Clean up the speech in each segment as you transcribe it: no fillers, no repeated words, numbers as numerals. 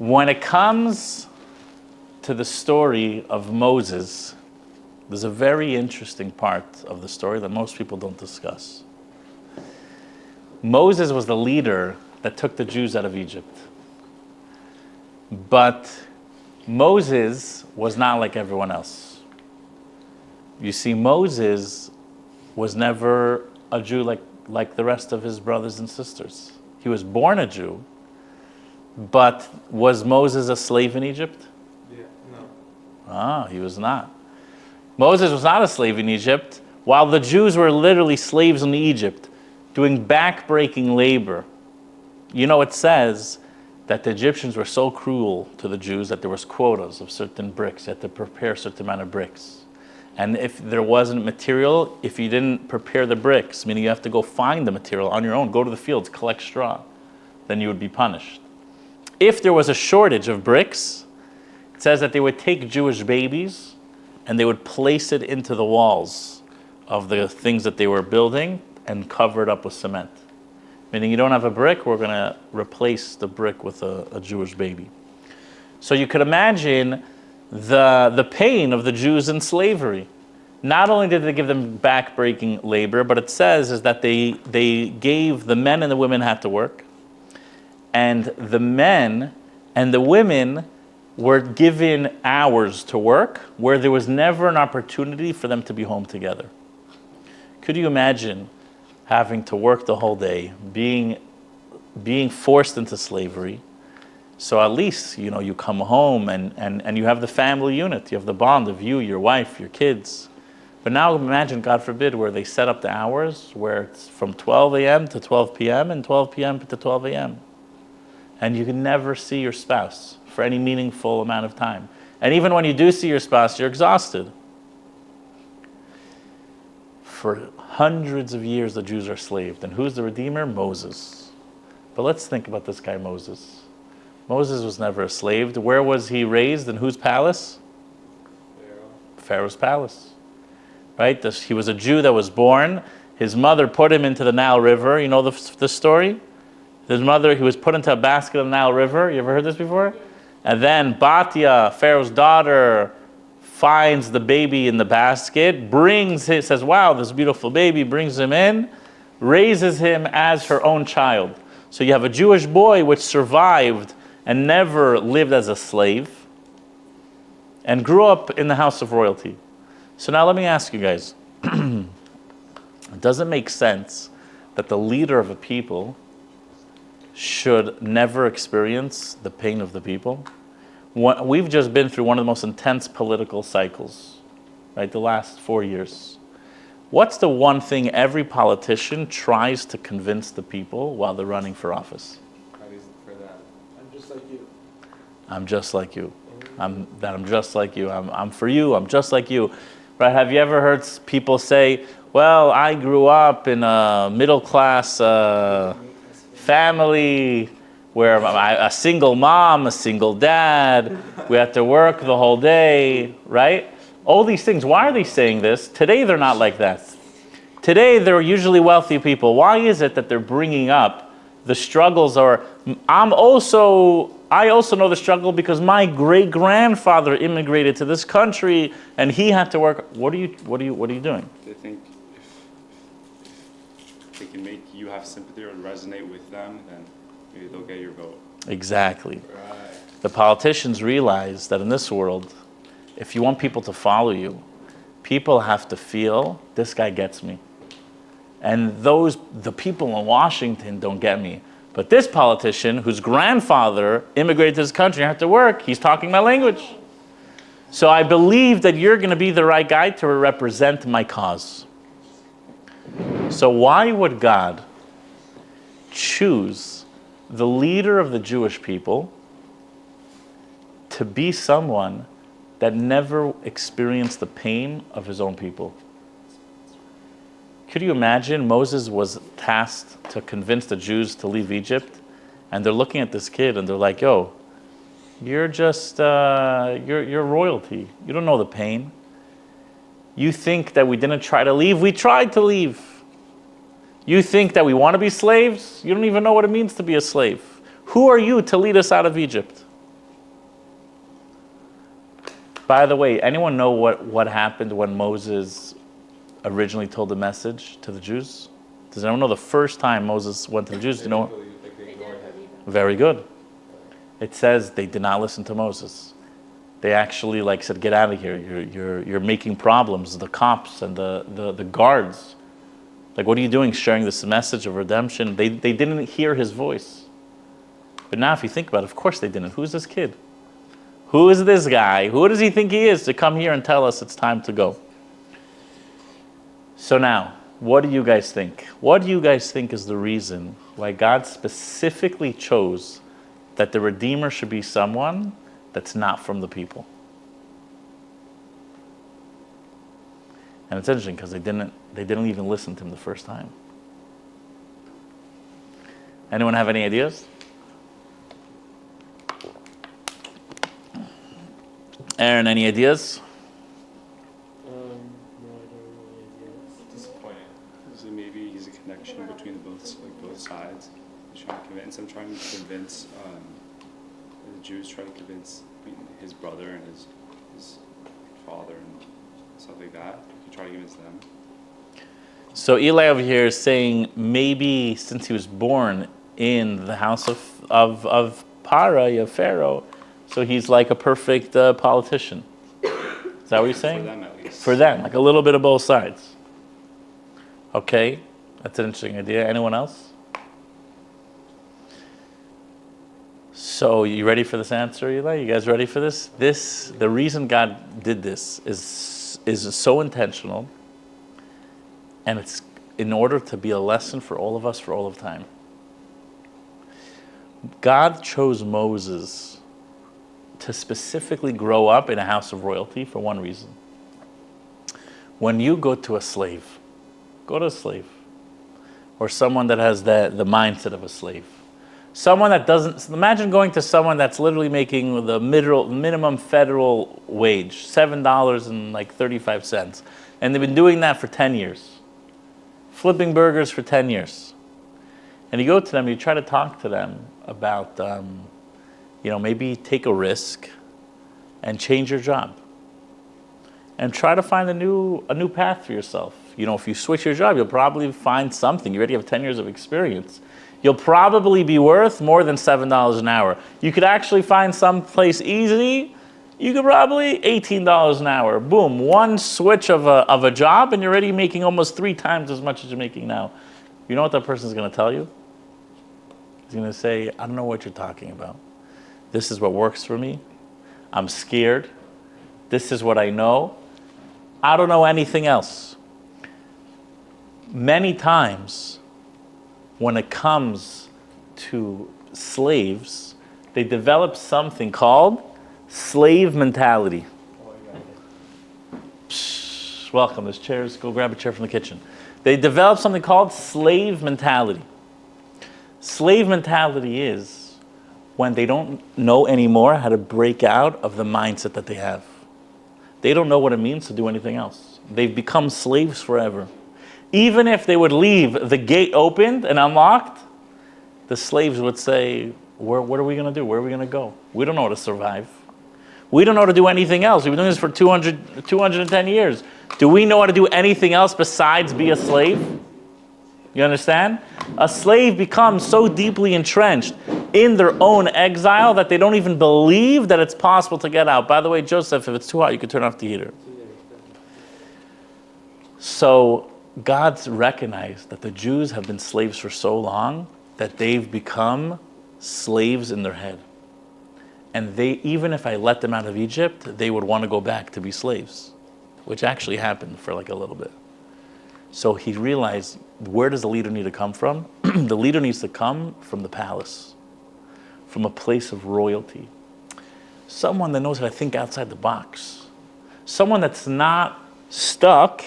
When it comes to the story of Moses, there's a very interesting part of the story that most people don't discuss. Moses was the leader that took the Jews out of Egypt. But Moses was not like everyone else. You see, Moses was never a Jew like the rest of his brothers and sisters. He was born a Jew, but was Moses a slave in Egypt? Yeah, no. He was not. Moses was not a slave in Egypt, while the Jews were literally slaves in Egypt, doing back-breaking labor. You know, it says that the Egyptians were so cruel to the Jews that there was quotas of certain bricks. You had to prepare a certain amount of bricks. And if there wasn't material, if you didn't prepare the bricks, meaning you have to go find the material on your own, go to the fields, collect straw, then you would be punished. If there was a shortage of bricks, it says that they would take Jewish babies and they would place it into the walls of the things that they were building and cover it up with cement. Meaning you don't have a brick, we're going to replace the brick with a Jewish baby. So you could imagine the pain of the Jews in slavery. Not only did they give them back-breaking labor, but it says is that they gave, the men and the women had to work, and the men and the women were given hours to work where there was never an opportunity for them to be home together. Could you imagine having to work the whole day, being forced into slavery? So at least, you come home and you have the family unit, you have the bond of you, your wife, your kids. But now imagine, God forbid, where they set up the hours where it's from 12 a.m. to 12 p.m. and 12 p.m. to 12 a.m. And you can never see your spouse for any meaningful amount of time. And even when you do see your spouse, you're exhausted. For hundreds of years, the Jews are slaved. And who's the Redeemer? Moses. But let's think about this guy, Moses. Moses was never a slave. Where was he raised? In whose palace? Pharaoh's palace. Right? He was a Jew that was born. His mother put him into the Nile River. You know the story? His mother, he was put into a basket in the Nile River. You ever heard this before? And then Batia, Pharaoh's daughter, finds the baby in the basket, says, wow, this beautiful baby, brings him in, raises him as her own child. So you have a Jewish boy which survived and never lived as a slave and grew up in the house of royalty. So now let me ask you guys, does it make sense that the leader of a people should never experience the pain of the people? We've just been through one of the most intense political cycles, right? The last 4 years. What's the one thing every politician tries to convince the people while they're running for office? For that. I'm just like you. I'm just like you. I'm just like you. I'm for you. I'm just like you. Right? Have you ever heard people say, well, I grew up in a middle class family where a single mom, a single dad, we had to work the whole day, right? All these things. Why are they saying this? Today they're not like that. Today they're usually wealthy people. Why is it that they're bringing up the struggles? Or I also know the struggle because my great-grandfather immigrated to this country and he had to work. What are you doing? They think if they can make you have sympathy or resonate with them, then maybe they'll get your vote. Exactly. Right. The politicians realize that in this world, if you want people to follow you, people have to feel, this guy gets me. And the people in Washington don't get me. But this politician, whose grandfather immigrated to this country and had to work, he's talking my language. So I believe that you're going to be the right guy to represent my cause. So why would God choose the leader of the Jewish people to be someone that never experienced the pain of his own people? Could you imagine Moses was tasked to convince the Jews to leave Egypt, and they're looking at this kid and they're like, yo, you're just, you're royalty. You don't know the pain. You think that we didn't try to leave? We tried to leave. You think that we want to be slaves? You don't even know what it means to be a slave. Who are you to lead us out of Egypt? By the way, anyone know what happened when Moses originally told the message to the Jews? Does anyone know the first time Moses went to the Jews? Do you know? They ignored him. Very good. It says they did not listen to Moses. They actually said, "Get out of here! You're making problems." The cops and the guards, what are you doing? Sharing this message of redemption? They didn't hear his voice. But now, if you think about it, of course they didn't. Who's this kid? Who is this guy? Who does he think he is to come here and tell us it's time to go? So now, what do you guys think? What do you guys think is the reason why God specifically chose that the Redeemer should be someone that's not from the people? And it's interesting because they didn't even listen to him the first time. Anyone have any ideas? Aaron, any ideas? No, I don't really Disappointing. So maybe he's a connection between both sides. He's trying to convince. I'm trying to convince the Jews, trying to convince his brother and his father and stuff like that. He try to convince them. So Eli over here is saying maybe since he was born in the house of Para, of Pharaoh, so he's like a perfect politician. Is that what you're saying? For them, at least. For them, like a little bit of both sides. Okay, that's an interesting idea. Anyone else? So you ready for this answer, Eli? You guys ready for this? The reason God did this is so intentional, and it's in order to be a lesson for all of us for all of time. God chose Moses to specifically grow up in a house of royalty for one reason. When you go to a slave, or someone that has the mindset of a slave. Someone that doesn't, imagine going to someone that's literally making the minimum federal wage, $7.35, and they've been doing that for 10 years. Flipping burgers for 10 years. And you go to them, you try to talk to them about, maybe take a risk and change your job. And try to find a new path for yourself. If you switch your job, you'll probably find something. You already have 10 years of experience. You'll probably be worth more than $7 an hour. You could actually find some place easy. You could probably $18 an hour. Boom, one switch of a job and you're already making almost 3 times as much as you're making now. You know what that person's going to tell you? He's going to say, I don't know what you're talking about. This is what works for me. I'm scared. This is what I know. I don't know anything else. Many times, when it comes to slaves, they develop something called slave mentality. Psh, welcome, there's chairs. Go grab a chair from the kitchen. They develop something called slave mentality. Slave mentality is when they don't know anymore how to break out of the mindset that they have. They don't know what it means to do anything else. They've become slaves forever. Even if they would leave the gate opened and unlocked, the slaves would say, what are we going to do? Where are we going to go? We don't know how to survive. We don't know how to do anything else. We've been doing this for 210 years. Do we know how to do anything else besides be a slave? You understand? A slave becomes so deeply entrenched in their own exile that they don't even believe that it's possible to get out. By the way, Joseph, if it's too hot, you could turn off the heater. So God's recognized that the Jews have been slaves for so long that they've become slaves in their head. And even if I let them out of Egypt, they would want to go back to be slaves, which actually happened for like a little bit. So he realized, where does the leader need to come from? The leader needs to come from the palace, from a place of royalty. Someone that knows how to think outside the box. Someone that's not stuck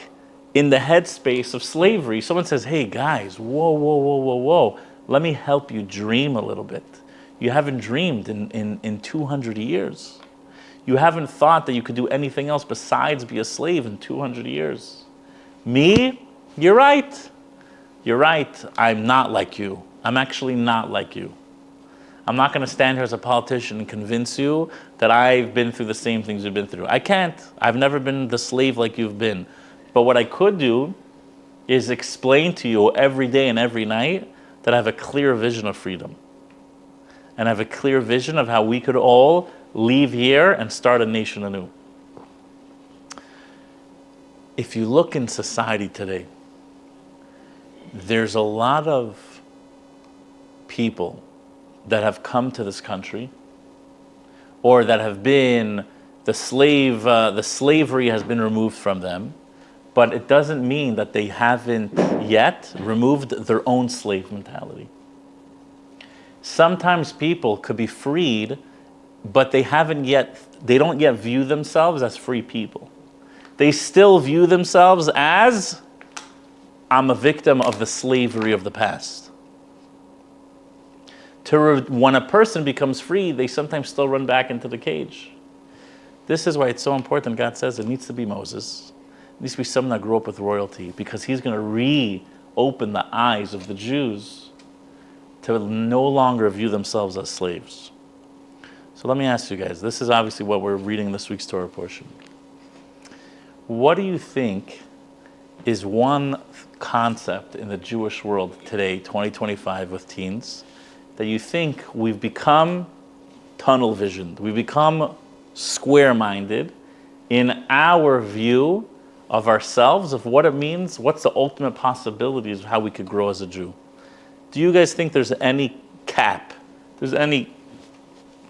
in the headspace of slavery. Someone says, hey guys, whoa. Let me help you dream a little bit. You haven't dreamed in 200 years. You haven't thought that you could do anything else besides be a slave in 200 years. Me? You're right. You're right. I'm not like you. I'm actually not like you. I'm not going to stand here as a politician and convince you that I've been through the same things you've been through. I can't. I've never been the slave like you've been. But what I could do is explain to you every day and every night that I have a clear vision of freedom. And I have a clear vision of how we could all leave here and start a nation anew. If you look in society today, there's a lot of people that have come to this country or that have been the slavery has been removed from them, but it doesn't mean that they haven't yet removed their own slave mentality. Sometimes people could be freed, but they don't yet view themselves as free people. They still view themselves as, I'm a victim of the slavery of the past. When a person becomes free, they sometimes still run back into the cage. This is why it's so important. God says it needs to be Moses. It needs to be someone that grew up with royalty, because he's going to reopen the eyes of the Jews to no longer view themselves as slaves. So let me ask you guys, this is obviously what we're reading this week's Torah portion. What do you think is one concept in the Jewish world today, 2025, with teens, that you think we've become tunnel visioned, we've become square-minded in our view of ourselves, of what it means, what's the ultimate possibilities of how we could grow as a Jew? Do you guys think there's any cap, there's any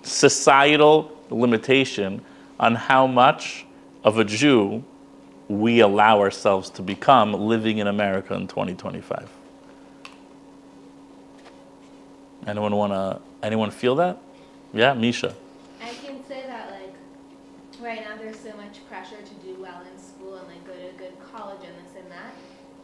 societal limitation on how much of a Jew we allow ourselves to become living in America in 2025? Anyone feel that? Yeah, Misha. I can say that, like, right now there's so much pressure to do well in school and, like, go to a good college and this and that.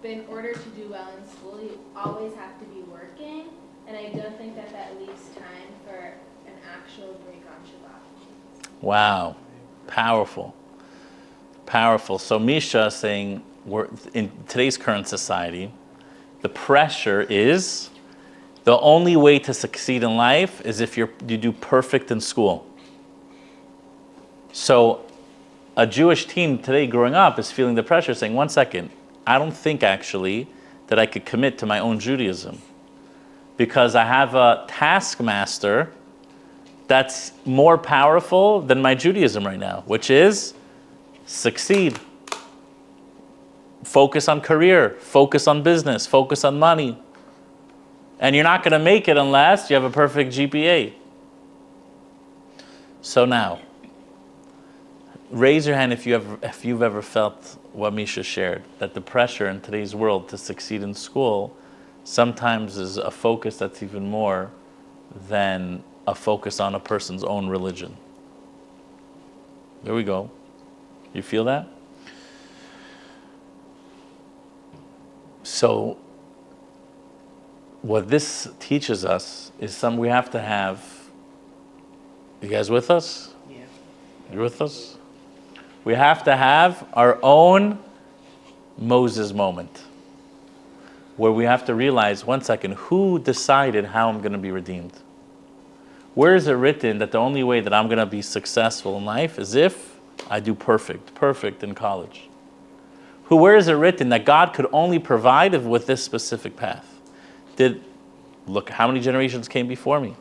But in order to do well in school, you always have to be working. And I don't think that leaves time for an actual break on Shabbat. Wow. Powerful. Powerful. So Misha is saying, we're in today's current society, the pressure is the only way to succeed in life is if you do perfect in school. So a Jewish teen today growing up is feeling the pressure, saying, one second, I don't think actually that I could commit to my own Judaism, because I have a taskmaster that's more powerful than my Judaism right now, which is succeed. Focus on career, focus on business, focus on money. And you're not going to make it unless you have a perfect GPA. So now, raise your hand if you've ever felt what Misha shared, that the pressure in today's world to succeed in school sometimes is a focus that's even more than a focus on a person's own religion. There we go. You feel that? So what this teaches us is we have to have, you guys with us? Yeah. You're with us? We have to have our own Moses moment, where we have to realize, one second, who decided how I'm going to be redeemed? Where is it written that the only way that I'm going to be successful in life is if I do perfect in college? Where is it written that God could only provide with this specific path? Look, how many generations came before me?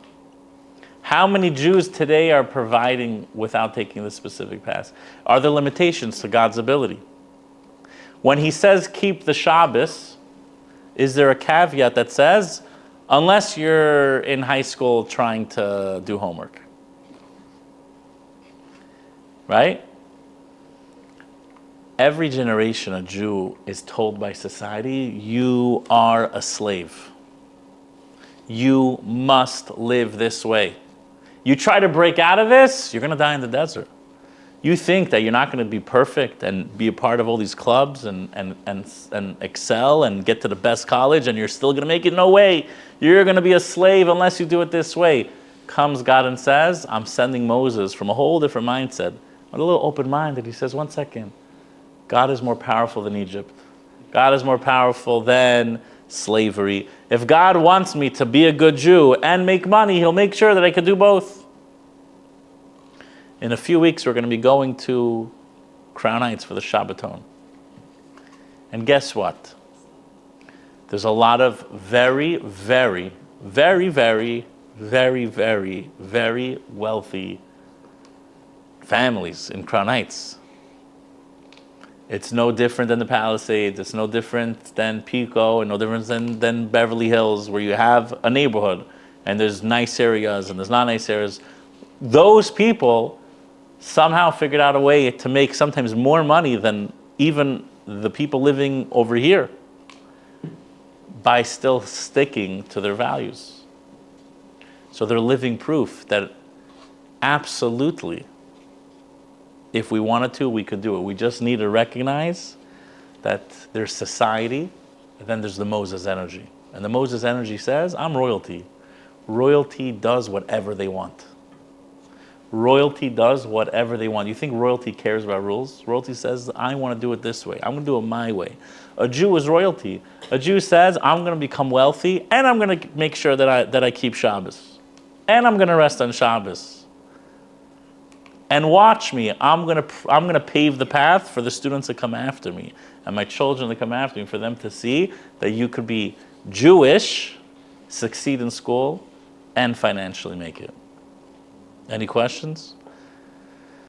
How many Jews today are providing without taking this specific path? Are there limitations to God's ability? When he says keep the Shabbos, is there a caveat that says, unless you're in high school trying to do homework? Right? Every generation a Jew is told by society, you are a slave. You must live this way. You try to break out of this, you're going to die in the desert. You think that you're not going to be perfect and be a part of all these clubs and excel and get to the best college and you're still going to make it? No way. You're going to be a slave unless you do it this way. Comes God and says, I'm sending Moses from a whole different mindset. A little open-minded. He says, one second. God is more powerful than Egypt. God is more powerful than slavery. If God wants me to be a good Jew and make money, he'll make sure that I can do both. In a few weeks, we're going to be going to Crown Heights for the Shabbaton. And guess what? There's a lot of very, very, very, very, very, very, very wealthy families in Crown Heights. It's no different than the Palisades. It's no different than Pico, and no different than Beverly Hills, where you have a neighborhood and there's nice areas and there's not nice areas. Those people somehow figured out a way to make sometimes more money than even the people living over here by still sticking to their values. So they're living proof that absolutely, if we wanted to, we could do it. We just need to recognize that there's society, and then there's the Moses energy. And the Moses energy says, I'm royalty. Royalty does whatever they want. Royalty does whatever they want. You think royalty cares about rules? Royalty says, I want to do it this way. I'm going to do it my way. A Jew is royalty. A Jew says, I'm going to become wealthy, and I'm going to make sure that I keep Shabbos. And I'm going to rest on Shabbos. And watch me, I'm going to pave the path for the students that come after me, and my children that come after me, for them to see that you could be Jewish, succeed in school, and financially make it. Any questions?